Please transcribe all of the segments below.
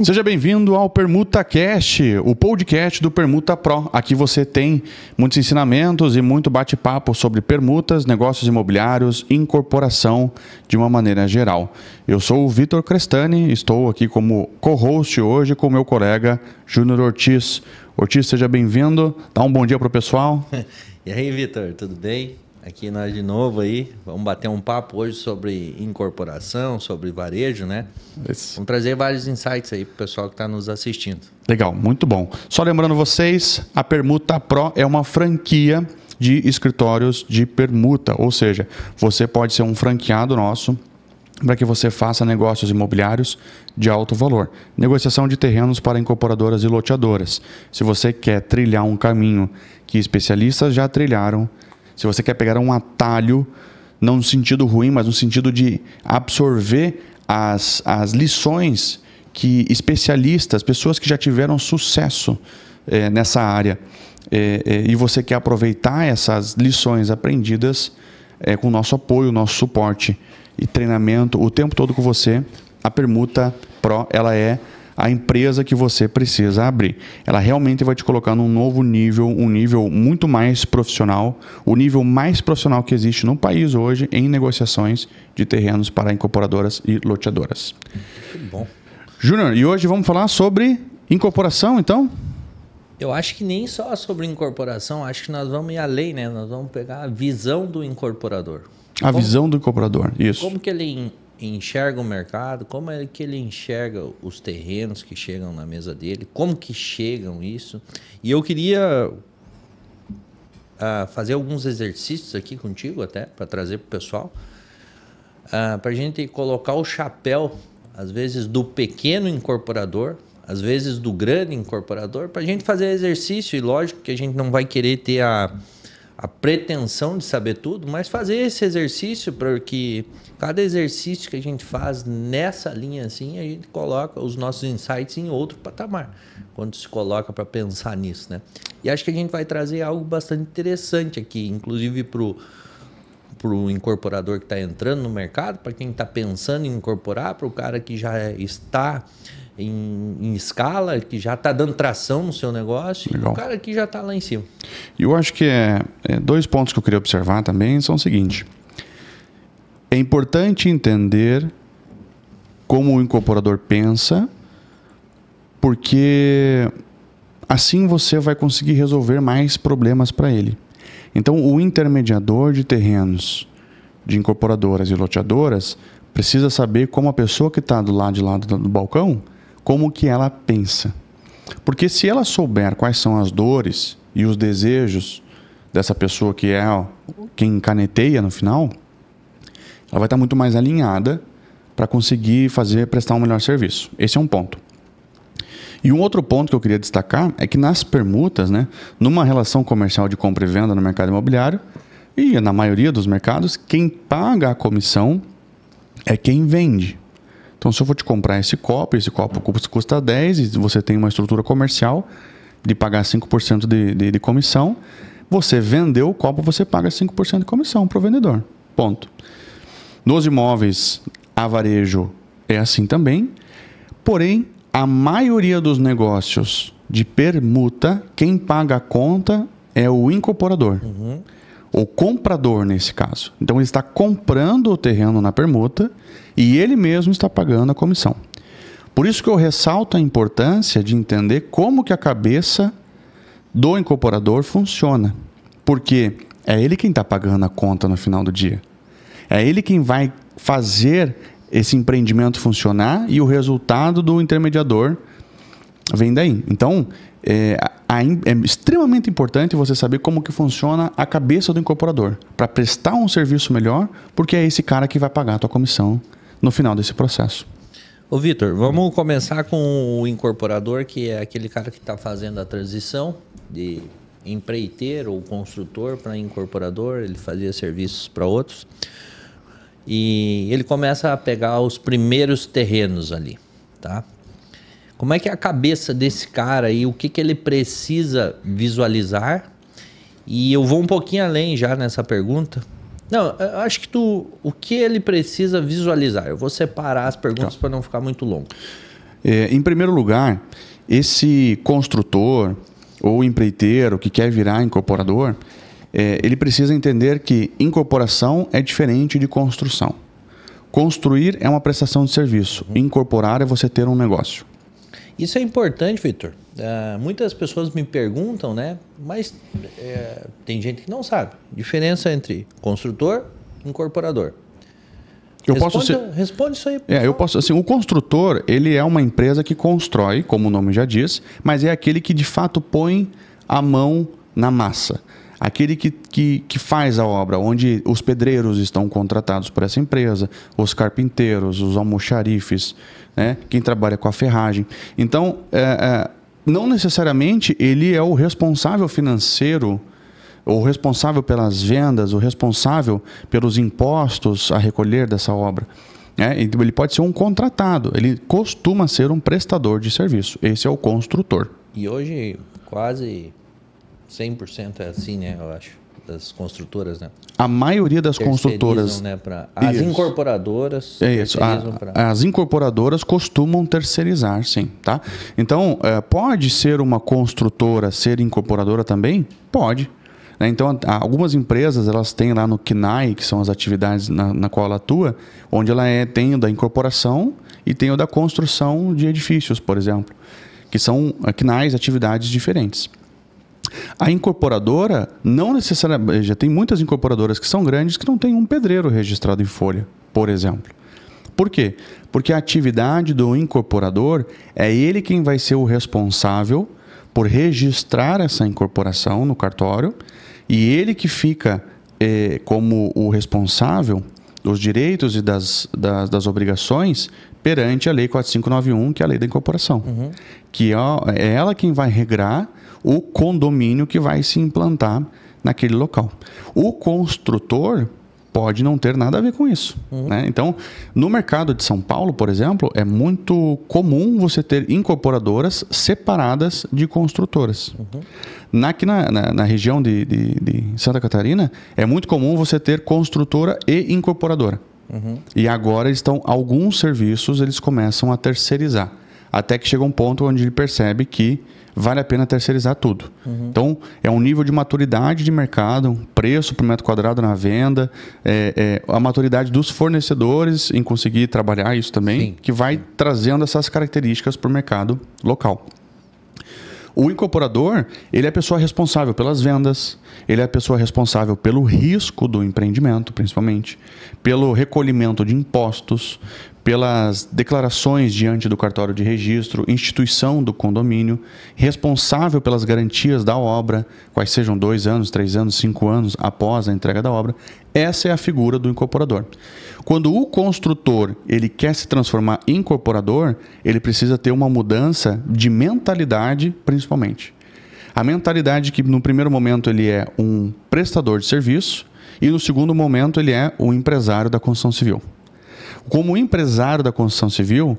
Seja bem-vindo ao PermutaCast, o podcast do Permuta Pro. Aqui você tem muitos ensinamentos e muito bate-papo sobre permutas, negócios imobiliários e incorporação de uma maneira geral. Eu sou o Vitor Crestani, estou aqui como co-host hoje com o meu colega Júnior Ortiz. Ortiz, seja bem-vindo. Dá um bom dia para o pessoal. E aí, Vitor, tudo bem? Aqui nós de novo aí, vamos bater um papo hoje sobre incorporação, sobre varejo, né? Isso. Vamos trazer vários insights aí para o pessoal que está nos assistindo. Legal, muito bom. Só lembrando vocês, a Permuta Pro é uma franquia de escritórios de permuta, ou seja, você pode ser um franqueado nosso para que você faça negócios imobiliários de alto valor. Negociação de terrenos para incorporadoras e loteadoras. Se você quer trilhar um caminho que especialistas já trilharam, se você quer pegar um atalho, não no sentido ruim, mas no sentido de absorver as lições que especialistas, pessoas que já tiveram sucesso nessa área, e você quer aproveitar essas lições aprendidas com o nosso apoio, nosso suporte e treinamento o tempo todo com você, a Permuta Pro, ela é a empresa que você precisa abrir. Ela realmente vai te colocar num novo nível, um nível muito mais profissional, o nível mais profissional que existe no país hoje em negociações de terrenos para incorporadoras e loteadoras. Muito bom. Júnior, e hoje vamos falar sobre incorporação, então? Eu acho que nem só sobre incorporação, acho que nós vamos ir além, né? Nós vamos pegar a visão do incorporador. A visão do incorporador, isso. Como que ele enxerga o mercado, como é que ele enxerga os terrenos que chegam na mesa dele, como que chegam isso. E eu queria fazer alguns exercícios aqui contigo até, para trazer para o pessoal, para a gente colocar o chapéu, às vezes, do pequeno incorporador, às vezes do grande incorporador, para a gente fazer exercício. E lógico que a gente não vai querer ter a pretensão de saber tudo, mas fazer esse exercício, porque cada exercício que a gente faz nessa linha assim, a gente coloca os nossos insights em outro patamar, quando se coloca para pensar nisso, né? E acho que a gente vai trazer algo bastante interessante aqui, inclusive para o incorporador que está entrando no mercado, para quem está pensando em incorporar, para o cara que já está em escala, que já está dando tração no seu negócio. Legal. E o cara que já está lá em cima. E eu acho que dois pontos que eu queria observar também são o seguinte: é importante entender como o incorporador pensa, porque assim você vai conseguir resolver mais problemas para ele. Então, o intermediador de terrenos de incorporadoras e loteadoras precisa saber como a pessoa que está do lado de lá do balcão, como que ela pensa. Porque se ela souber quais são as dores e os desejos dessa pessoa que é quem caneteia no final, ela vai estar muito mais alinhada para conseguir prestar um melhor serviço. Esse é um ponto. E um outro ponto que eu queria destacar é que nas permutas, né, numa relação comercial de compra e venda no mercado imobiliário, e na maioria dos mercados, quem paga a comissão é quem vende. Então, se eu for te comprar esse copo custa 10 e você tem uma estrutura comercial de pagar 5% de comissão, você vendeu o copo, você paga 5% de comissão para o vendedor. Ponto. Nos imóveis a varejo é assim também, porém, a maioria dos negócios de permuta, quem paga a conta é o incorporador. O comprador, nesse caso. Então, ele está comprando o terreno na permuta e ele mesmo está pagando a comissão. Por isso que eu ressalto a importância de entender como que a cabeça do incorporador funciona. Porque é ele quem está pagando a conta no final do dia. É ele quem vai fazer esse empreendimento funcionar e o resultado do intermediador vem daí. Então, é extremamente importante você saber como que funciona a cabeça do incorporador para prestar um serviço melhor, porque é esse cara que vai pagar a tua comissão no final desse processo. Ô Vitor, vamos começar com o incorporador, que é aquele cara que está fazendo a transição de empreiteiro ou construtor para incorporador. Ele fazia serviços para outros e ele começa a pegar os primeiros terrenos ali, tá? Como é que é a cabeça desse cara aí? O que ele precisa visualizar? E eu vou um pouquinho além já nessa pergunta. Não, eu acho que o que ele precisa visualizar? Eu vou separar as perguntas para não ficar muito longo. Em primeiro lugar, esse construtor ou empreiteiro que quer virar incorporador, ele precisa entender que incorporação é diferente de construção. Construir é uma prestação de serviço. Incorporar é você ter um negócio. Isso é importante, Vitor. Muitas pessoas me perguntam, né? Mas tem gente que não sabe. Diferença entre construtor e incorporador. Responde isso aí. O construtor, ele é uma empresa que constrói, como o nome já diz, mas é aquele que de fato põe a mão na massa. Aquele que faz a obra, onde os pedreiros estão contratados por essa empresa, os carpinteiros, os almoxarifes, né? Quem trabalha com a ferragem. Então, não necessariamente ele é o responsável financeiro, o responsável pelas vendas, o responsável pelos impostos a recolher dessa obra. Então, ele pode ser um contratado, ele costuma ser um prestador de serviço. Esse é o construtor. E hoje, quase 100% é assim, né? Eu acho, das construtoras, né? A maioria das construtoras... Né, as incorporadoras... As incorporadoras costumam terceirizar, sim. Tá? Então, pode ser uma construtora ser incorporadora também? Pode. Então, algumas empresas elas têm lá no CNAE, que são as atividades na qual ela atua, onde ela tem o da incorporação e tem o da construção de edifícios, por exemplo, que são CNAEs, atividades diferentes. A incorporadora, não necessariamente, já tem muitas incorporadoras que são grandes que não tem um pedreiro registrado em folha, por exemplo. Por quê? Porque a atividade do incorporador é ele quem vai ser o responsável por registrar essa incorporação no cartório e ele que fica como o responsável dos direitos e das obrigações perante a Lei 4591, que é a Lei da Incorporação. Que é ela quem vai regrar o condomínio que vai se implantar naquele local. O construtor pode não ter nada a ver com isso. Né? Então, no mercado de São Paulo, por exemplo, é muito comum você ter incorporadoras separadas de construtoras. Aqui na região de Santa Catarina, é muito comum você ter construtora e incorporadora. E agora alguns serviços eles começam a terceirizar. Até que chega um ponto onde ele percebe que vale a pena terceirizar tudo. Então, é um nível de maturidade de mercado, um preço por metro quadrado na venda, a maturidade dos fornecedores em conseguir trabalhar isso também, que vai trazendo essas características para o mercado local. O incorporador, ele é a pessoa responsável pelas vendas, ele é a pessoa responsável pelo risco do empreendimento, principalmente, pelo recolhimento de impostos, pelas declarações diante do cartório de registro, instituição do condomínio, responsável pelas garantias da obra, quais sejam 2 anos, 3 anos, 5 anos após a entrega da obra. Essa é a figura do incorporador. Quando o construtor ele quer se transformar em incorporador, ele precisa ter uma mudança de mentalidade, principalmente. A mentalidade que no primeiro momento ele é um prestador de serviço e no segundo momento ele é um empresário da construção civil. Como empresário da construção civil,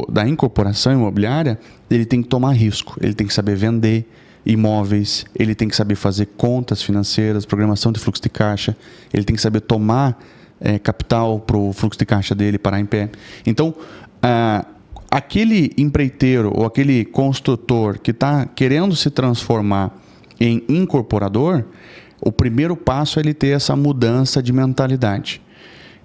da incorporação imobiliária, ele tem que tomar risco, ele tem que saber vender imóveis, ele tem que saber fazer contas financeiras, programação de fluxo de caixa, ele tem que saber tomar capital para o fluxo de caixa dele parar em pé. Então, aquele empreiteiro ou aquele construtor que está querendo se transformar em incorporador, o primeiro passo é ele ter essa mudança de mentalidade.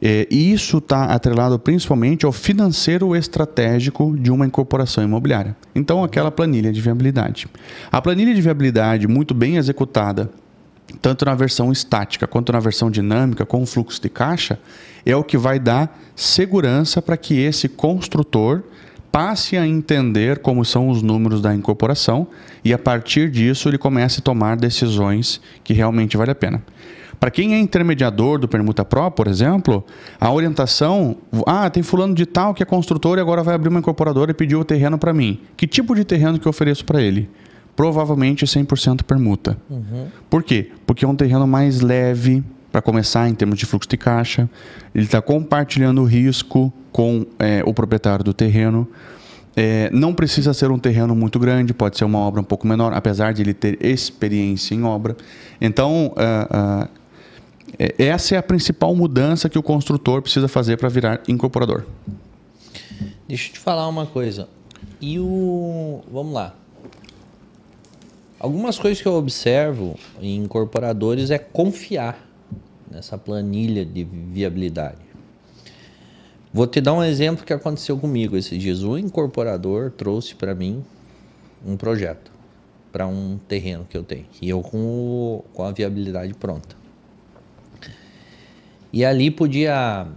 E isso está atrelado principalmente ao financeiro estratégico de uma incorporação imobiliária. Então, aquela planilha de viabilidade. A planilha de viabilidade, muito bem executada, tanto na versão estática quanto na versão dinâmica, com fluxo de caixa, é o que vai dar segurança para que esse construtor passe a entender como são os números da incorporação e, a partir disso, ele comece a tomar decisões que realmente vale a pena. Para quem é intermediador do Permuta Pro, por exemplo, a orientação... tem fulano de tal que é construtor e agora vai abrir uma incorporadora e pediu o terreno para mim. Que tipo de terreno que eu ofereço para ele? Provavelmente 100% permuta. Por quê? Porque é um terreno mais leve, para começar, em termos de fluxo de caixa. Ele está compartilhando o risco com o proprietário do terreno. Não precisa ser um terreno muito grande, pode ser uma obra um pouco menor, apesar de ele ter experiência em obra. Então, essa é a principal mudança que o construtor precisa fazer para virar incorporador. Deixa eu te falar uma coisa. Vamos lá. Algumas coisas que eu observo em incorporadores é confiar nessa planilha de viabilidade. Vou te dar um exemplo que aconteceu comigo esses dias. O incorporador trouxe para mim um projeto para um terreno que eu tenho. E eu com a viabilidade pronta. E ali podia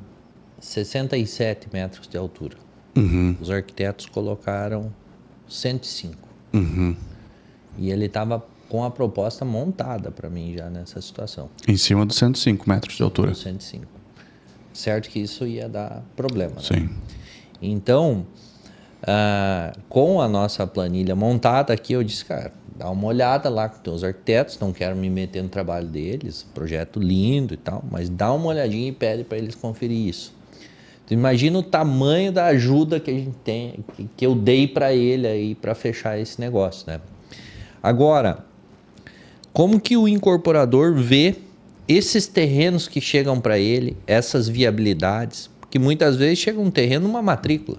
67 metros de altura. Uhum. Os arquitetos colocaram 105. Uhum. E ele estava com a proposta montada para mim já nessa situação. Em cima dos 105 metros de altura. Dos 105. Certo que isso ia dar problema. Sim. Né? Então, com a nossa planilha montada aqui, eu disse, cara, dá uma olhada lá com os arquitetos, não quero me meter no trabalho deles, projeto lindo e tal, mas dá uma olhadinha e pede para eles conferir isso. Então, imagina o tamanho da ajuda que a gente tem, que eu dei para ele aí para fechar esse negócio, né? Agora, como que o incorporador vê esses terrenos que chegam para ele, essas viabilidades, porque muitas vezes chega um terreno numa matrícula,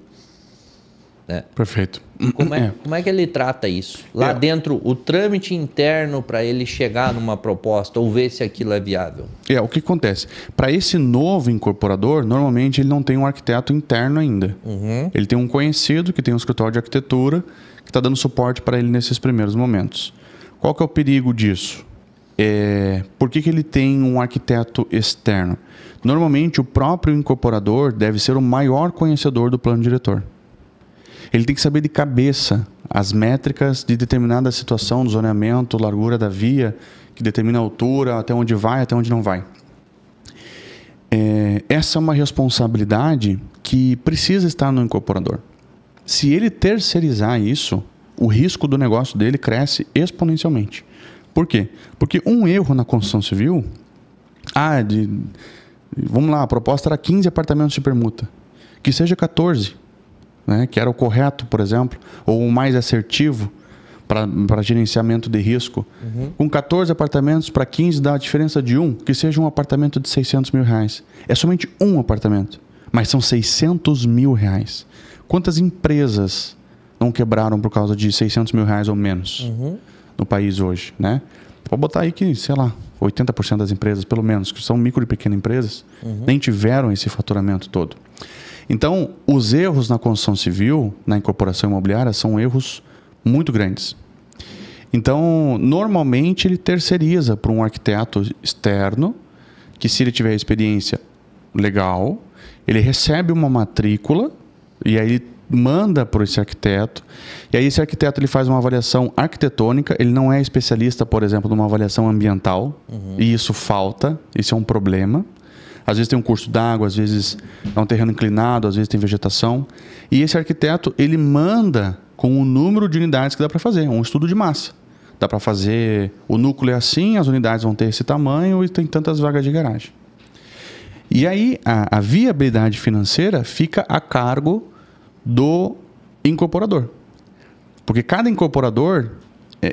né? Perfeito. Como é que ele trata isso? Lá dentro, o trâmite interno para ele chegar numa proposta ou ver se aquilo é viável? O que acontece? Para esse novo incorporador, normalmente ele não tem um arquiteto interno ainda. Uhum. Ele tem um conhecido que tem um escritório de arquitetura que está dando suporte para ele nesses primeiros momentos. Qual que é o perigo disso? Por que ele tem um arquiteto externo? Normalmente, o próprio incorporador deve ser o maior conhecedor do plano diretor. Ele tem que saber de cabeça as métricas de determinada situação do zoneamento, largura da via, que determina a altura, até onde vai, até onde não vai. Essa é uma responsabilidade que precisa estar no incorporador. Se ele terceirizar isso, o risco do negócio dele cresce exponencialmente. Por quê? Porque um erro na construção civil... vamos lá, a proposta era 15 apartamentos de permuta. Que seja 14, né, que era o correto, por exemplo, ou o mais assertivo para gerenciamento de risco. Uhum. Com 14 apartamentos para 15 dá a diferença de que seja um apartamento de 600 mil reais. É somente um apartamento, mas são 600 mil reais. Quantas empresas não quebraram por causa de 600 mil reais ou menos no país hoje, né? Pode botar aí que, sei lá, 80% das empresas, pelo menos, que são micro e pequenas empresas, nem tiveram esse faturamento todo. Então, os erros na construção civil, na incorporação imobiliária, são erros muito grandes. Então, normalmente, ele terceiriza para um arquiteto externo, que se ele tiver experiência legal, ele recebe uma matrícula, e aí ele manda para esse arquiteto, e aí esse arquiteto ele faz uma avaliação arquitetônica, ele não é especialista, por exemplo, numa avaliação ambiental, e isso falta, isso é um problema. Às vezes tem um curso d'água, às vezes é um terreno inclinado, às vezes tem vegetação, e esse arquiteto ele manda com o número de unidades que dá para fazer, um estudo de massa. Dá para fazer, o núcleo é assim, as unidades vão ter esse tamanho e tem tantas vagas de garagem. E aí a viabilidade financeira fica a cargo do incorporador. Porque cada incorporador,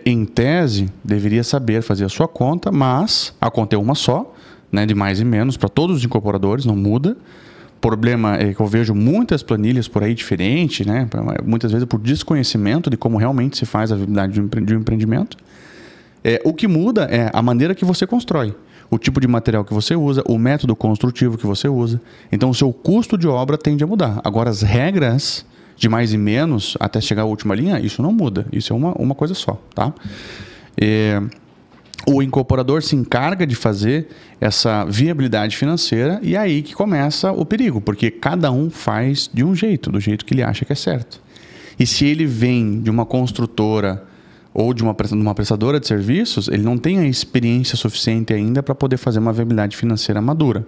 em tese, deveria saber fazer a sua conta, mas a conta é uma só, né, de mais e menos, para todos os incorporadores, não muda. O problema é que eu vejo muitas planilhas por aí diferentes, né, muitas vezes por desconhecimento de como realmente se faz a viabilidade de um empreendimento. O que muda é a maneira que você constrói, o tipo de material que você usa, o método construtivo que você usa. Então, o seu custo de obra tende a mudar. Agora, as regras de mais e menos, até chegar à última linha, isso não muda. Isso é uma coisa só, tá? O incorporador se encarga de fazer essa viabilidade financeira e é aí que começa o perigo, porque cada um faz de um jeito, do jeito que ele acha que é certo. E se ele vem de uma construtora ou de uma prestadora de serviços, ele não tem a experiência suficiente ainda para poder fazer uma viabilidade financeira madura.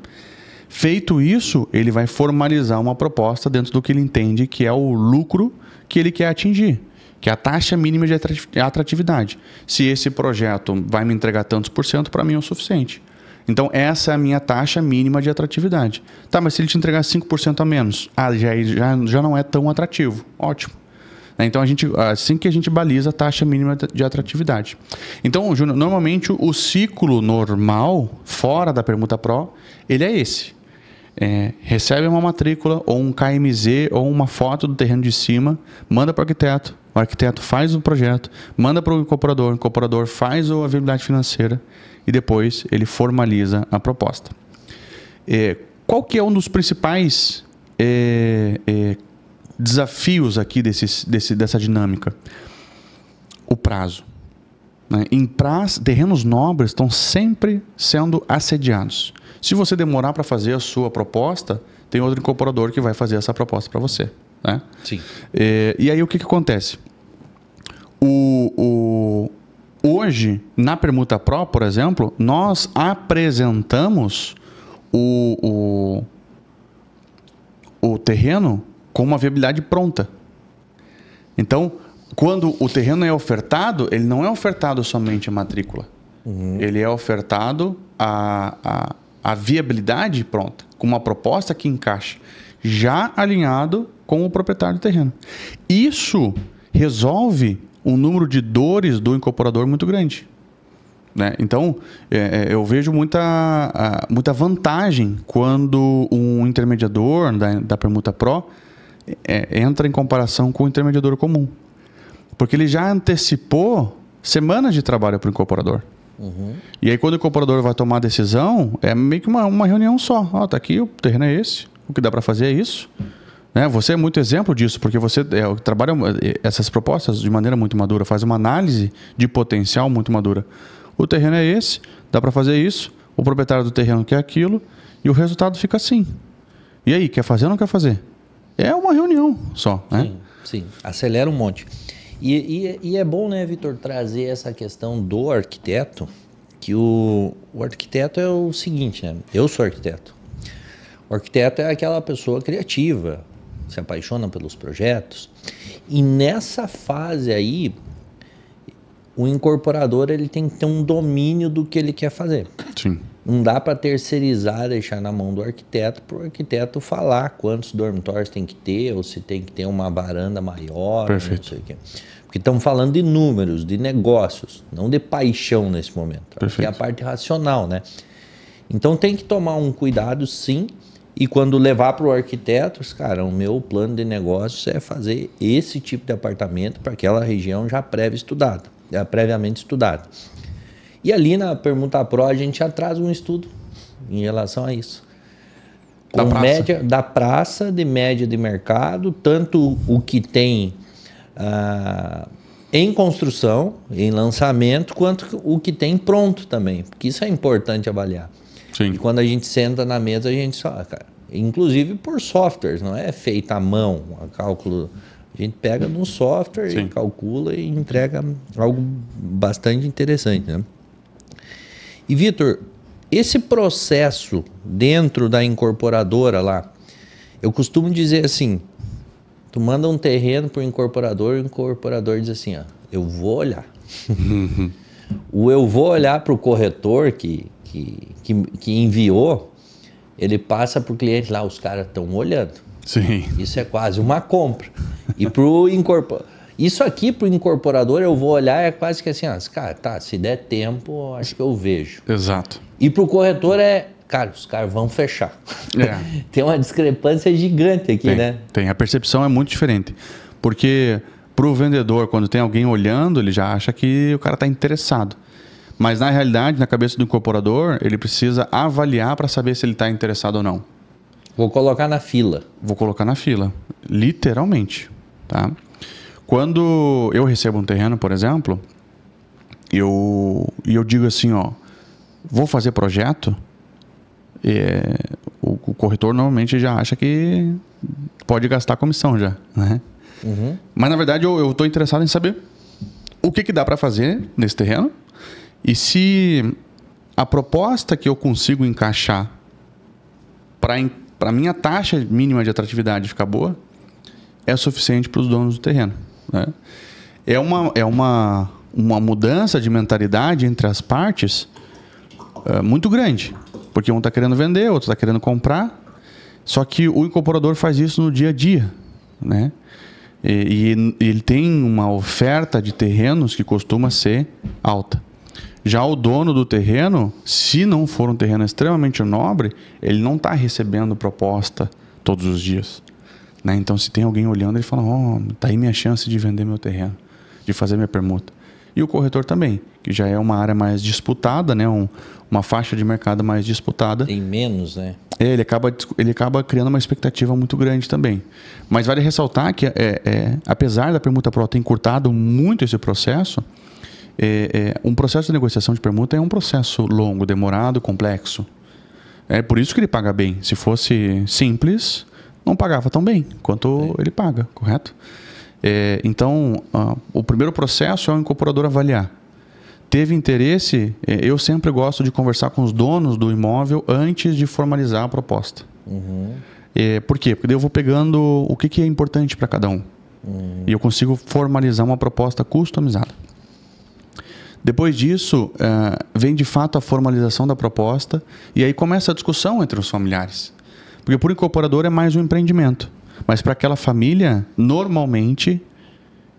Feito isso, ele vai formalizar uma proposta dentro do que ele entende que é o lucro que ele quer atingir, que é a taxa mínima de atratividade. Se esse projeto vai me entregar tantos por cento, para mim é o suficiente. Então, essa é a minha taxa mínima de atratividade. Tá, mas se ele te entregar 5% a menos, já não é tão atrativo. Ótimo. Então, assim que a gente baliza a taxa mínima de atratividade. Então, Júnior, normalmente o ciclo normal, fora da permuta pro, ele é esse. recebe uma matrícula ou um KMZ ou uma foto do terreno de cima, manda para o arquiteto faz o projeto, manda para o incorporador faz a viabilidade financeira e depois ele formaliza a proposta. Qual que é um dos principais desafios aqui dessa dinâmica? O prazo. Né? Terrenos nobres estão sempre sendo assediados. Se você demorar para fazer a sua proposta, tem outro incorporador que vai fazer essa proposta para você. Né? Sim. E aí o que acontece? Hoje, na Permuta Pro, por exemplo, nós apresentamos o terreno com uma viabilidade pronta. Então, quando o terreno é ofertado, ele não é ofertado somente a matrícula. Ele é ofertado a viabilidade pronta, com uma proposta que encaixe, já alinhado com o proprietário do terreno. Isso resolve um número de dores do incorporador muito grande. Né? Então, eu vejo muita vantagem quando um intermediador da Permuta Pro entra em comparação com o intermediador comum. Porque ele já antecipou semanas de trabalho para o incorporador. E aí, quando o incorporador vai tomar a decisão, é meio que uma reunião só. Tá aqui, o terreno é esse, o que dá para fazer é isso. Né? Você é muito exemplo disso, porque você trabalha essas propostas de maneira muito madura, faz uma análise de potencial muito madura. O terreno é esse, dá para fazer isso, o proprietário do terreno quer aquilo, e o resultado fica assim. E aí, quer fazer ou não quer fazer? É uma reunião só. Né? Sim, acelera um monte. E é bom, né, Vitor, trazer essa questão do arquiteto, que o arquiteto é o seguinte, né? Eu sou arquiteto. O arquiteto é aquela pessoa criativa, se apaixona pelos projetos. E nessa fase aí, o incorporador ele tem que ter um domínio do que ele quer fazer. Sim. Não dá para terceirizar, deixar na mão do arquiteto, para o arquiteto falar quantos dormitórios tem que ter, ou se tem que ter uma varanda maior. Perfeito. Não sei o quê. Porque estamos falando de números, de negócios, não de paixão nesse momento. Perfeito. Que é a parte racional, né? Então tem que tomar um cuidado, sim, e quando levar para o arquiteto, cara, o meu plano de negócios é fazer esse tipo de apartamento para aquela região já previamente estudada. E ali na Permuta Pro a gente já traz um estudo em relação a isso. Da praça. Média da praça, de média de mercado, tanto o que tem em construção, em lançamento, quanto o que tem pronto também. Porque isso é importante avaliar. Sim. E quando a gente senta na mesa, a gente só, cara, inclusive por softwares, não é feito à mão, a cálculo. A gente pega num software Sim. e calcula e entrega algo bastante interessante, né? E, Vitor, esse processo dentro da incorporadora lá, eu costumo dizer assim, tu manda um terreno para o incorporador diz assim, eu vou olhar. O eu vou olhar para o corretor que enviou, ele passa para o cliente lá, os caras estão olhando. Sim. Isso é quase uma compra. E para o incorporador... Isso aqui para o incorporador, eu vou olhar, é quase que assim, cara, tá, se der tempo, acho que eu vejo. Exato. E para o corretor cara, os caras vão fechar. Tem uma discrepância gigante aqui, né? Tem, a percepção é muito diferente. Porque para o vendedor, quando tem alguém olhando, ele já acha que o cara está interessado. Mas na realidade, na cabeça do incorporador, ele precisa avaliar para saber se ele está interessado ou não. Vou colocar na fila. Vou colocar na fila, literalmente, tá? Quando eu recebo um terreno, por exemplo, eu digo assim, vou fazer projeto, o corretor normalmente já acha que pode gastar comissão já, né? Mas na verdade eu estou interessado em saber o que dá para fazer nesse terreno e se a proposta que eu consigo encaixar para a minha taxa mínima de atratividade ficar boa é suficiente para os donos do terreno. Né? É uma mudança de mentalidade entre as partes muito grande, porque um está querendo vender, outro está querendo comprar, só que o incorporador faz isso no dia a dia, né? E ele tem uma oferta de terrenos que costuma ser alta. Já o dono do terreno, se não for um terreno extremamente nobre, ele não está recebendo proposta todos os dias. Né? Então, se tem alguém olhando, ele fala, tá aí minha chance de vender meu terreno, de fazer minha permuta. E o corretor também, que já é uma área mais disputada, né? Uma faixa de mercado mais disputada. Tem menos, né? Ele acaba criando uma expectativa muito grande também. Mas vale ressaltar que, apesar da permuta pro ter encurtado muito esse processo, um processo de negociação de permuta é um processo longo, demorado, complexo. É por isso que ele paga bem. Se fosse simples, não pagava tão bem quanto ele paga, correto? Então, o primeiro processo é o incorporador avaliar. Teve interesse, eu sempre gosto de conversar com os donos do imóvel antes de formalizar a proposta. Por quê? Porque daí eu vou pegando o que é importante para cada um. E eu consigo formalizar uma proposta customizada. Depois disso, vem de fato a formalização da proposta e aí começa a discussão entre os familiares. Porque por incorporador é mais um empreendimento. Mas para aquela família, normalmente,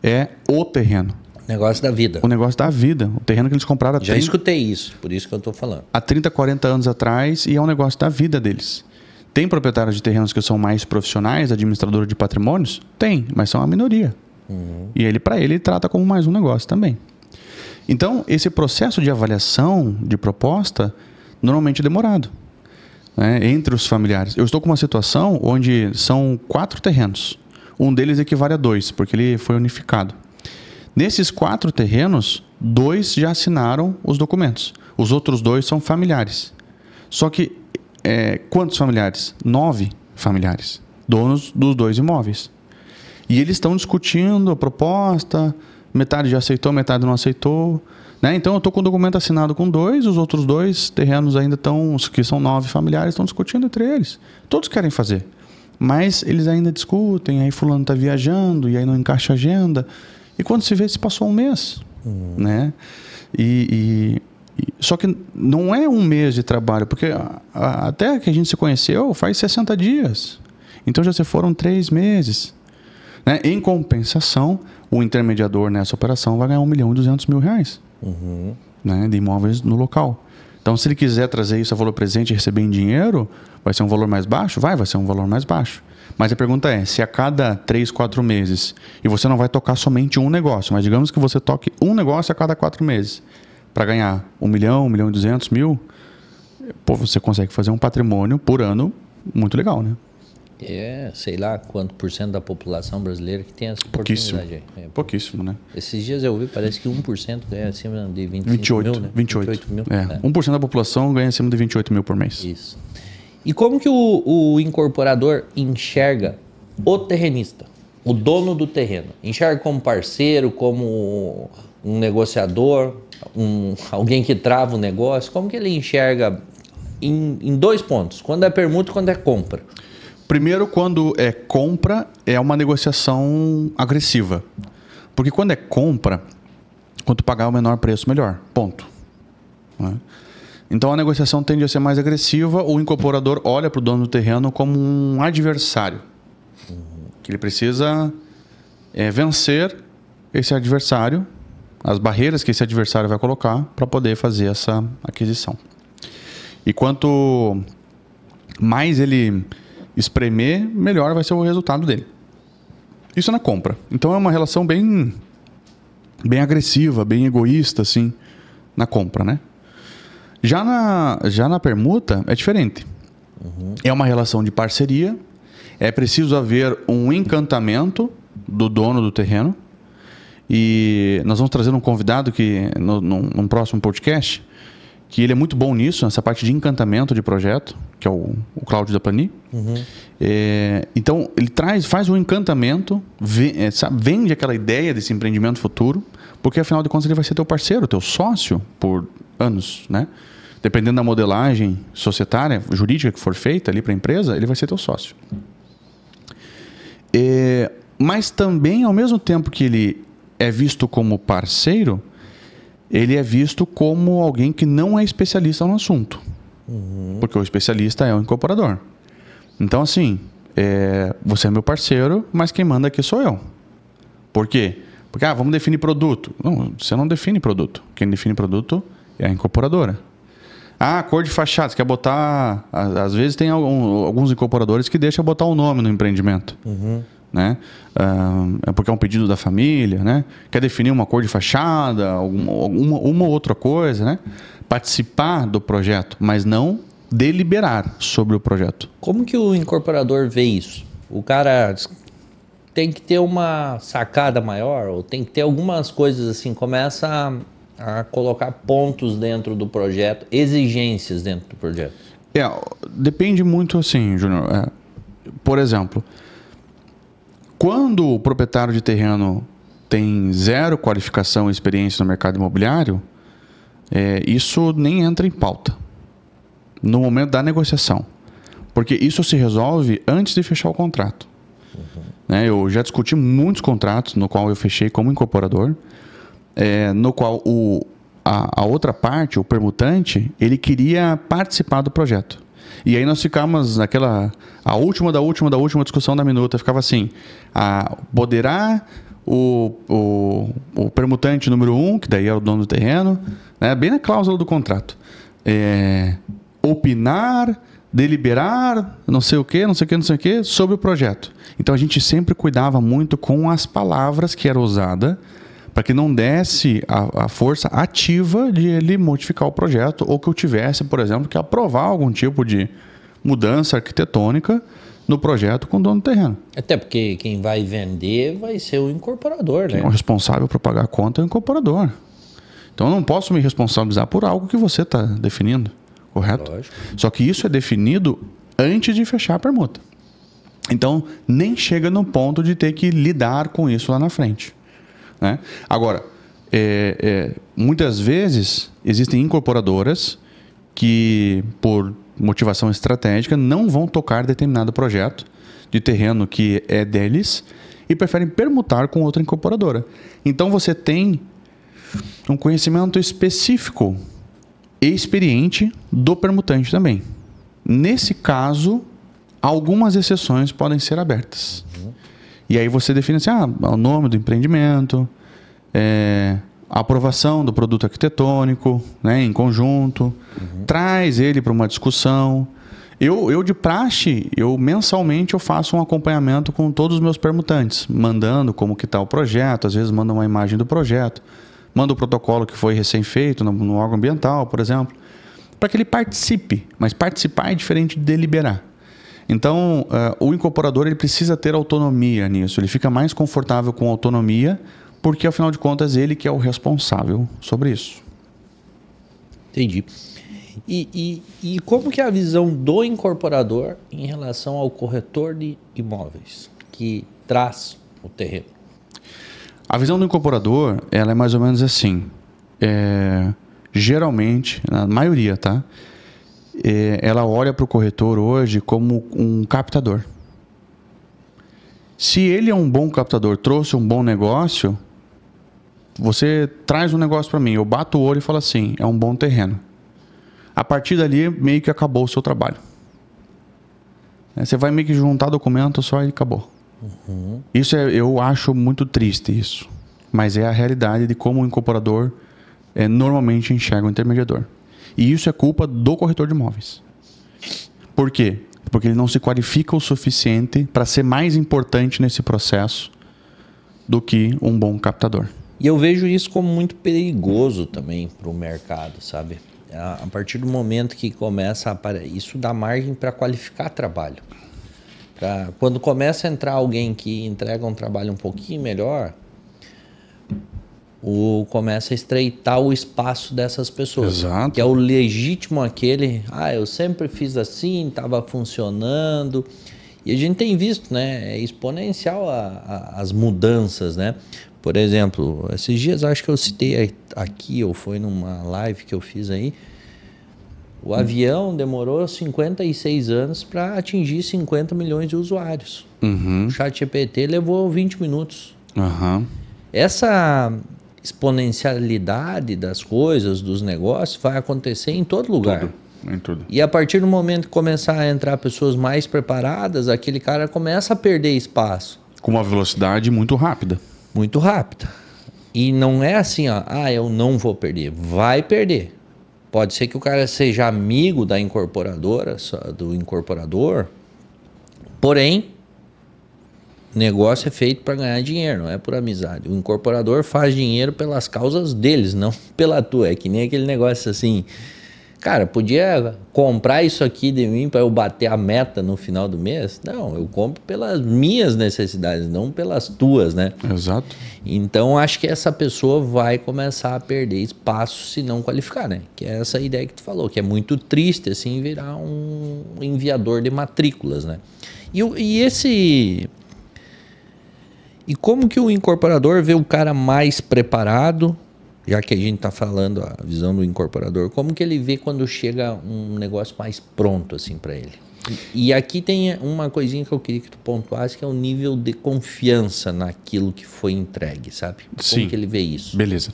é o terreno. Negócio da vida. O negócio da vida. O terreno que eles compraram Já escutei isso, por isso que eu estou falando. Há 30, 40 anos atrás e é um negócio da vida deles. Tem proprietários de terrenos que são mais profissionais, administradores de patrimônios? Tem, mas são a minoria. E para ele trata como mais um negócio também. Então, esse processo de avaliação de proposta normalmente é demorado, né, entre os familiares. Eu estou com uma situação onde são 4 terrenos. Um deles equivale a 2, porque ele foi unificado. Nesses 4 terrenos, 2 já assinaram os documentos. Os outros 2 são familiares. Só que, quantos familiares? 9 familiares, donos dos 2 imóveis. E eles estão discutindo a proposta, metade já aceitou, metade não aceitou. Né? Então, eu estou com o documento assinado com 2, os outros 2 terrenos ainda estão, que são 9 familiares, estão discutindo entre eles. Todos querem fazer, mas eles ainda discutem, aí fulano está viajando, e aí não encaixa a agenda. E quando se vê, se passou um mês. Né? Só que não é um mês de trabalho, porque até que a gente se conheceu faz 60 dias. Então, já se foram 3 meses. Né? Em compensação, o intermediador nessa operação vai ganhar R$1.200.000 né, de imóveis no local. Então, se ele quiser trazer isso a valor presente e receber em dinheiro, vai ser um valor mais baixo? Vai ser um valor mais baixo. Mas a pergunta é, se a cada 3, 4 meses, e você não vai tocar somente um negócio, mas digamos que você toque um negócio a cada 4 meses, para ganhar R$1.000.000, R$1.200.000, você consegue fazer um patrimônio por ano muito legal, né? Sei lá quanto por cento da população brasileira que tem essa oportunidade. Pouquíssimo, né? Esses dias eu vi, parece que 1% ganha acima de 28 mil, né? 28 mil. 1% da população ganha acima de 28 mil por mês. Isso. E como que o incorporador enxerga o terrenista, o dono do terreno? Enxerga como parceiro, como um negociador, alguém que trava o negócio? Como que ele enxerga em 2 pontos? Quando é permuta e quando é compra? Primeiro, quando é compra, é uma negociação agressiva. Porque quando é compra, quanto pagar o menor preço, melhor. Ponto. Né? Então, a negociação tende a ser mais agressiva. O incorporador olha para o dono do terreno como um adversário. Que ele precisa vencer esse adversário, as barreiras que esse adversário vai colocar para poder fazer essa aquisição. E quanto mais ele espremer, melhor vai ser o resultado dele. Isso é na compra. Então é uma relação bem agressiva, bem egoísta, assim, na compra, né? Já na permuta é diferente. É uma relação de parceria, é preciso haver um encantamento do dono do terreno, e nós vamos trazer um convidado que num próximo podcast, que ele é muito bom nisso, nessa parte de encantamento de projeto, que é o Cláudio Dapani. Então, ele faz um encantamento, vende aquela ideia desse empreendimento futuro, porque afinal de contas ele vai ser teu parceiro, teu sócio por anos, né? Dependendo da modelagem societária, jurídica que for feita ali para a empresa, ele vai ser teu sócio. Mas também, ao mesmo tempo que ele é visto como parceiro, ele é visto como alguém que não é especialista no assunto. Porque o especialista é o incorporador. Então, assim, você é meu parceiro, mas quem manda aqui sou eu. Por quê? Porque, vamos definir produto. Não, você não define produto. Quem define produto É a incorporadora. Ah, cor de fachada, você quer botar... Às vezes tem alguns incorporadores que deixam botar o nome no empreendimento. Né? É porque é um pedido da família, né? Quer definir uma cor de fachada, uma outra coisa, né? Participar do projeto, mas não deliberar sobre o projeto. Como que o incorporador vê isso? O cara tem que ter uma sacada maior, ou tem que ter algumas coisas assim, começa a colocar pontos dentro do projeto, exigências dentro do projeto. Depende muito assim, Júnior. Por exemplo, quando o proprietário de terreno tem 0 qualificação e experiência no mercado imobiliário, isso nem entra em pauta no momento da negociação, porque isso se resolve antes de fechar o contrato. Né? Eu já discuti muitos contratos no qual eu fechei como incorporador, no qual a outra parte, o permutante, ele queria participar do projeto. E aí nós ficamos naquela... A última discussão da minuta ficava assim: poderá o permutante número 1, que daí é o dono do terreno, né, bem na cláusula do contrato, opinar, deliberar, não sei o que, sobre o projeto. Então a gente sempre cuidava muito com as palavras que eram usadas, para que não desse a força ativa de ele modificar o projeto, ou que eu tivesse, por exemplo, que aprovar algum tipo de mudança arquitetônica no projeto com o dono do terreno. Até porque quem vai vender vai ser o incorporador, né? Quem é o responsável por pagar a conta é o incorporador. Então eu não posso me responsabilizar por algo que você está definindo, correto? Lógico. Só que isso é definido antes de fechar a permuta. Então nem chega no ponto de ter que lidar com isso lá na frente. Né? Agora, muitas vezes existem incorporadoras que, por motivação estratégica, não vão tocar determinado projeto de terreno que é deles e preferem permutar com outra incorporadora. Então você tem um conhecimento específico e experiente do permutante também. Nesse caso, algumas exceções podem ser abertas. E aí você define assim, o nome do empreendimento, a aprovação do produto arquitetônico, né, em conjunto, traz ele para uma discussão. Eu de praxe, mensalmente eu faço um acompanhamento com todos os meus permutantes, mandando como que está o projeto, às vezes mando uma imagem do projeto, mando o protocolo que foi recém-feito no órgão ambiental, por exemplo, para que ele participe. Mas participar é diferente de deliberar. Então, o incorporador ele precisa ter autonomia nisso. Ele fica mais confortável com autonomia, porque, afinal de contas, ele que é o responsável sobre isso. Entendi. E como que é a visão do incorporador em relação ao corretor de imóveis, que traz o terreno? A visão do incorporador, ela é mais ou menos assim. Geralmente, na maioria, tá? Ela olha para o corretor hoje como um captador. Se ele é um bom captador, trouxe um bom negócio, você traz um negócio para mim, eu bato o olho e falo assim, é um bom terreno. A partir dali, meio que acabou o seu trabalho. Você vai meio que juntar documento só e acabou. Isso eu acho muito triste isso. Mas é a realidade de como o incorporador normalmente enxerga o intermediador. E isso é culpa do corretor de imóveis. Por quê? Porque ele não se qualifica o suficiente para ser mais importante nesse processo do que um bom captador. E eu vejo isso como muito perigoso também para o mercado, sabe? A partir do momento que começa a aparecer, isso dá margem para qualificar trabalho. Quando começa a entrar alguém que entrega um trabalho um pouquinho melhor, começa a estreitar o espaço dessas pessoas. Exato. Que é o legítimo aquele, eu sempre fiz assim, estava funcionando. E a gente tem visto, né? É exponencial as mudanças, né? Por exemplo, esses dias acho que eu citei aqui, ou foi numa live que eu fiz aí, o avião demorou 56 anos para atingir 50 milhões de usuários. O ChatGPT levou 20 minutos. Essa exponencialidade das coisas, dos negócios, vai acontecer em todo lugar. Em tudo. E a partir do momento que começar a entrar pessoas mais preparadas, aquele cara começa a perder espaço. Com uma velocidade muito rápida. Muito rápida. E não é assim, eu não vou perder. Vai perder. Pode ser que o cara seja amigo da incorporadora, do incorporador, porém, negócio é feito para ganhar dinheiro, não é por amizade. O incorporador faz dinheiro pelas causas deles, não pela tua. É que nem aquele negócio assim, cara, podia comprar isso aqui de mim para eu bater a meta no final do mês? Não, eu compro pelas minhas necessidades, não pelas tuas, né? Exato. Então, acho que essa pessoa vai começar a perder espaço se não qualificar, né? Que é essa ideia que tu falou, que é muito triste, assim, virar um enviador de matrículas, né? E como que o incorporador vê o cara mais preparado, já que a gente está falando a visão do incorporador, como que ele vê quando chega um negócio mais pronto assim para ele? E aqui tem uma coisinha que eu queria que tu pontuasse, que é o nível de confiança naquilo que foi entregue, sabe? Sim. Como que ele vê isso? Beleza.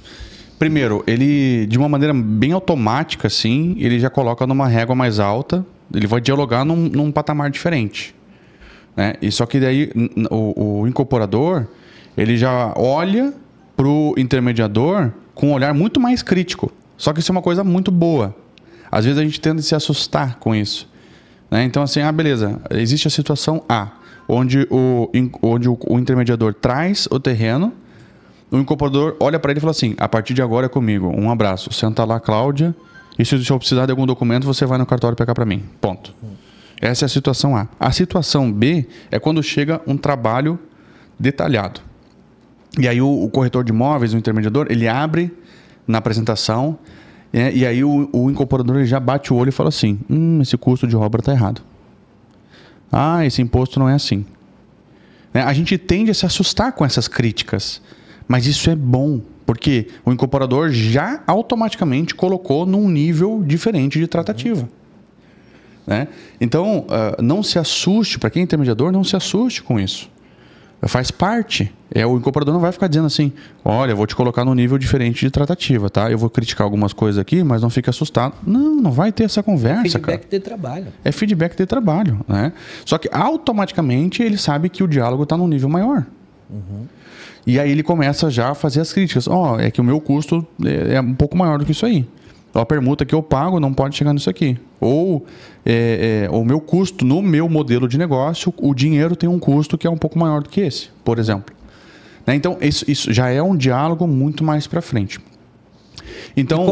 Primeiro, ele, de uma maneira bem automática, assim, ele já coloca numa régua mais alta, ele vai dialogar num patamar diferente. Né? E só que daí o incorporador, ele já olha para o intermediador com um olhar muito mais crítico. Só que isso é uma coisa muito boa. Às vezes a gente tende a se assustar com isso. Né? Então, assim, beleza, existe a situação A, onde o intermediador traz o terreno, o incorporador olha para ele e fala assim, a partir de agora é comigo, um abraço, senta lá, Cláudia, e se eu precisar de algum documento, você vai no cartório pegar para mim. Ponto. Essa é a situação A. A situação B é quando chega um trabalho detalhado. E aí o corretor de imóveis, o intermediador, ele abre na apresentação, e aí o incorporador ele já bate o olho e fala assim, esse custo de obra está errado. Esse imposto não é assim. Né? A gente tende a se assustar com essas críticas, mas isso é bom, porque o incorporador já automaticamente colocou num nível diferente de tratativa. Né? Então, não se assuste, para quem é intermediador, não se assuste com isso. Faz parte. O incorporador não vai ficar dizendo assim, olha, eu vou te colocar num nível diferente de tratativa, tá? Eu vou criticar algumas coisas aqui, mas não fique assustado. Não vai ter essa conversa, cara. Feedback de trabalho. É feedback de trabalho, né? Só que automaticamente ele sabe que o diálogo está num nível maior. E aí ele começa já a fazer as críticas. É que o meu custo é um pouco maior do que isso aí. A permuta que eu pago não pode chegar nisso aqui. Ou o meu custo no meu modelo de negócio, o dinheiro tem um custo que é um pouco maior do que esse, por exemplo. Né? Então, isso já é um diálogo muito mais para frente. Então,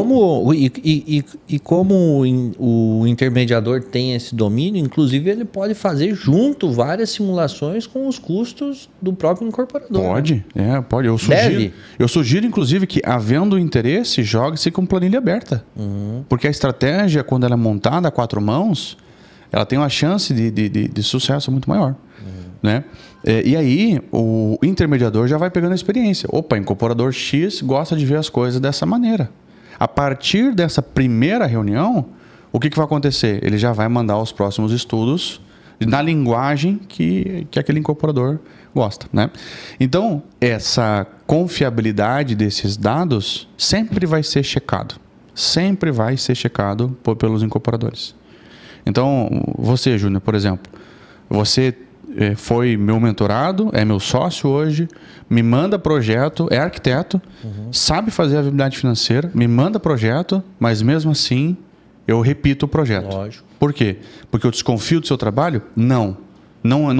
como o intermediador tem esse domínio, inclusive ele pode fazer junto várias simulações com os custos do próprio incorporador. Pode, né? Pode. Eu sugiro, inclusive, que havendo interesse, jogue-se com planilha aberta. Porque a estratégia, quando ela é montada a 4 mãos, ela tem uma chance de sucesso muito maior. Né? E aí, o intermediador já vai pegando a experiência. Incorporador X gosta de ver as coisas dessa maneira. A partir dessa primeira reunião, o que vai acontecer? Ele já vai mandar os próximos estudos na linguagem que aquele incorporador gosta. Né? Então, essa confiabilidade desses dados sempre vai ser checado. Sempre vai ser checado pelos incorporadores. Então, você, Júnior, por exemplo, você foi meu mentorado, é meu sócio hoje, me manda projeto, é arquiteto, sabe fazer a viabilidade financeira, me manda projeto, mas mesmo assim eu repito o projeto. Lógico. Por quê? Porque eu desconfio do seu trabalho? Não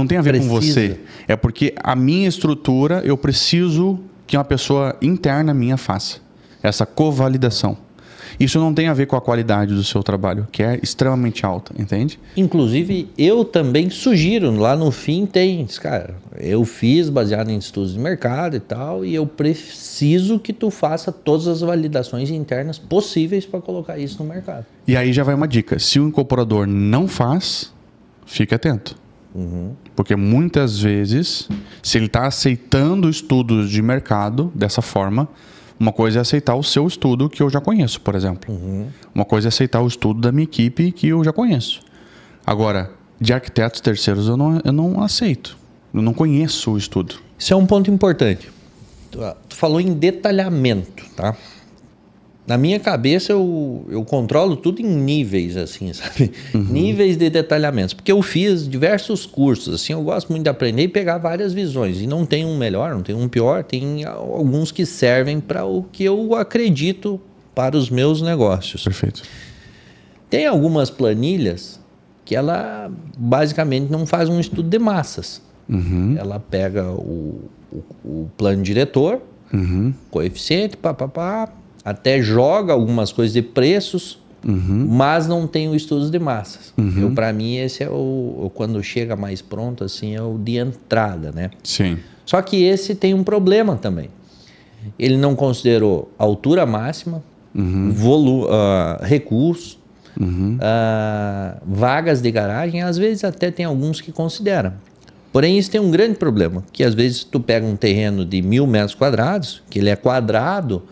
tem a ver com você. É porque a minha estrutura, eu preciso que uma pessoa interna minha faça. Essa covalidação. Isso não tem a ver com a qualidade do seu trabalho, que é extremamente alta, entende? Inclusive, eu também sugiro, lá no fim tem, cara, eu fiz baseado em estudos de mercado e tal, e eu preciso que tu faça todas as validações internas possíveis para colocar isso no mercado. E aí já vai uma dica, se o incorporador não faz, fique atento. Porque muitas vezes, se ele está aceitando estudos de mercado dessa forma, uma coisa é aceitar o seu estudo que eu já conheço, por exemplo. Uma coisa é aceitar o estudo da minha equipe que eu já conheço. Agora, de arquitetos terceiros eu não aceito. Eu não conheço o estudo. Isso é um ponto importante. Tu falou em detalhamento, tá? Na minha cabeça eu controlo tudo em níveis, assim, sabe? Níveis de detalhamentos. Porque eu fiz diversos cursos, assim, eu gosto muito de aprender e pegar várias visões. E não tem um melhor, não tem um pior, tem alguns que servem para o que eu acredito para os meus negócios. Perfeito. Tem algumas planilhas que ela basicamente não faz um estudo de massas. Ela pega o plano diretor, coeficiente, até joga algumas coisas de preços, mas não tem o estudo de massas. Para mim, esse é quando chega mais pronto, assim, é o de entrada, né? Sim. Só que esse tem um problema também. Ele não considerou altura máxima, recursos, vagas de garagem, às vezes até tem alguns que consideram. Porém, isso tem um grande problema, que às vezes tu pega um terreno de 1.000 metros quadrados, que ele é quadrado,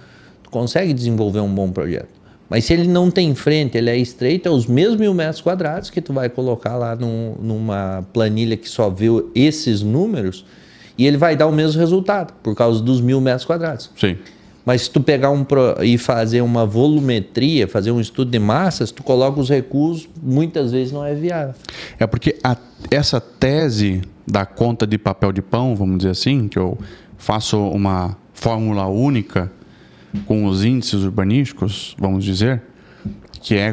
tu consegue desenvolver um bom projeto. Mas se ele não tem frente, ele é estreito, é os mesmos 1.000 metros quadrados que tu vai colocar lá numa planilha que só vê esses números, e ele vai dar o mesmo resultado, por causa dos 1.000 metros quadrados. Sim. Mas se tu pegar e fazer uma volumetria, fazer um estudo de massas, tu coloca os recursos, muitas vezes não é viável. É porque essa tese da conta de papel de pão, vamos dizer assim, que eu faço uma fórmula única com os índices urbanísticos, vamos dizer,